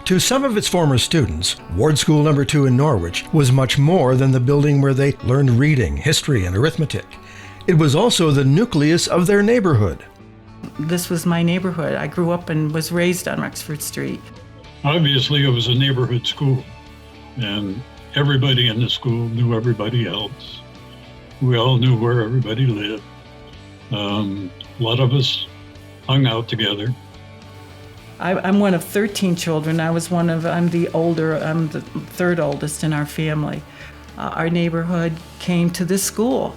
To some of its former students, Ward School No. 2 in Norwich was much more than the building where they learned reading, history, and arithmetic. It was also the nucleus of their neighborhood. This was my neighborhood. I grew up and was raised on Rexford Street. Obviously, it was a neighborhood school, and everybody in the school knew everybody else. We all knew where everybody lived. A lot of us hung out together. I'm one of 13 children. I'm the third oldest in our family. Our neighborhood came to this school.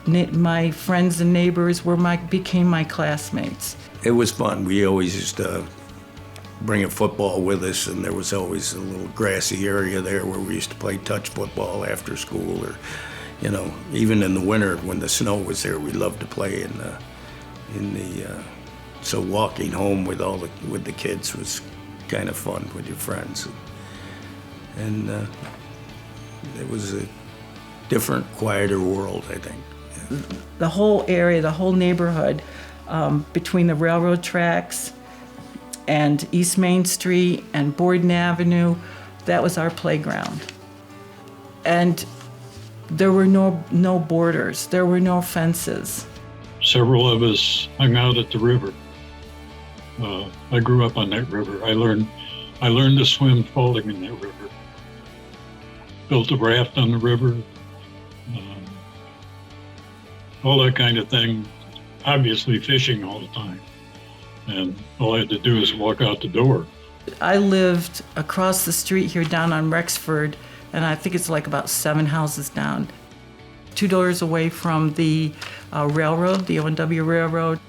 My friends and neighbors became my classmates. It was fun. We always used to bring a football with us, and there was always a little grassy area there where we used to play touch football after school, or, even in the winter when the snow was there, we loved to play so walking home with the kids was kind of fun with your friends. And it was a different, quieter world, I think. The whole area, the whole neighborhood, between the railroad tracks and East Main Street and Borden Avenue, that was our playground. And there were no borders, there were no fences. Several of us hung out at the river. I grew up on that river. I learned to swim falling in that river. Built a raft on the river, all that kind of thing. Obviously fishing all the time. And all I had to do is walk out the door. I lived across the street here down on Rexford, and I think it's like about 7 houses down. 2 doors away from the railroad, the O&W Railroad.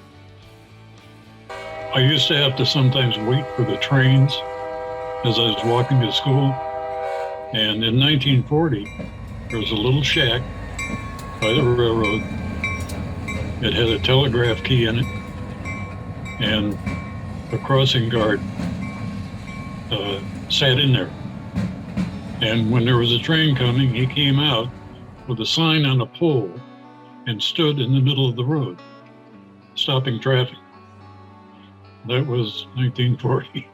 I used to have to sometimes wait for the trains as I was walking to school. And in 1940, there was a little shack by the railroad. It had a telegraph key in it, and a crossing guard sat in there. And when there was a train coming, he came out with a sign on a pole and stood in the middle of the road, stopping traffic. That was 1940.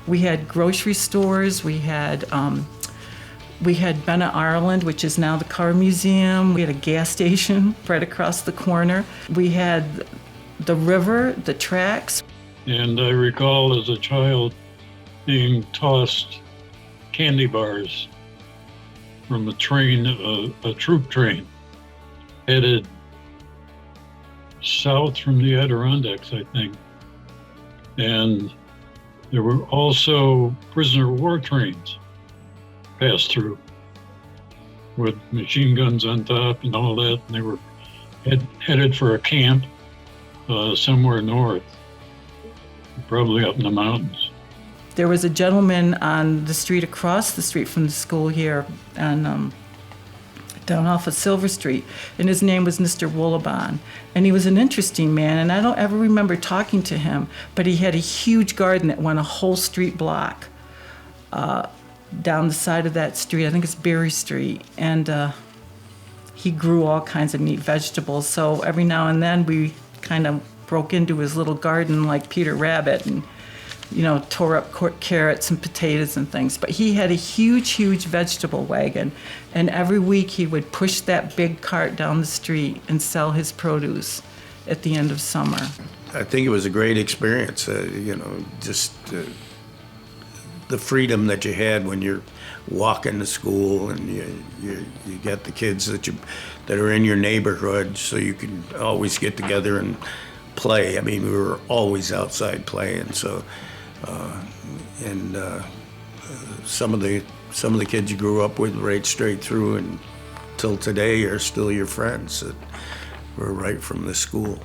We had grocery stores. We had Bennett Ireland, which is now the car museum. We had a gas station right across the corner. We had the river, the tracks. And I recall as a child being tossed candy bars from a train, a troop train, headed south from the Adirondacks, I think. And there were also prisoner of war trains passed through with machine guns on top and all that. And they were headed for a camp somewhere north, probably up in the mountains. There was a gentleman on the street across the street from the school here, and down off of Silver Street, and his name was Mr. Woolabon. And he was an interesting man, and I don't ever remember talking to him, but he had a huge garden that went a whole street block down the side of that street. I think it's Berry Street. And he grew all kinds of neat vegetables, so every now and then we kind of broke into his little garden like Peter Rabbit and tore up carrots and potatoes and things. But he had a huge, huge vegetable wagon, and every week he would push that big cart down the street and sell his produce at the end of summer. I think it was a great experience, just the freedom that you had when you're walking to school, and you get the kids that are in your neighborhood, so you can always get together and play. I mean, we were always outside playing, so. Some of the kids you grew up with right straight through and till today are still your friends that were right from the school.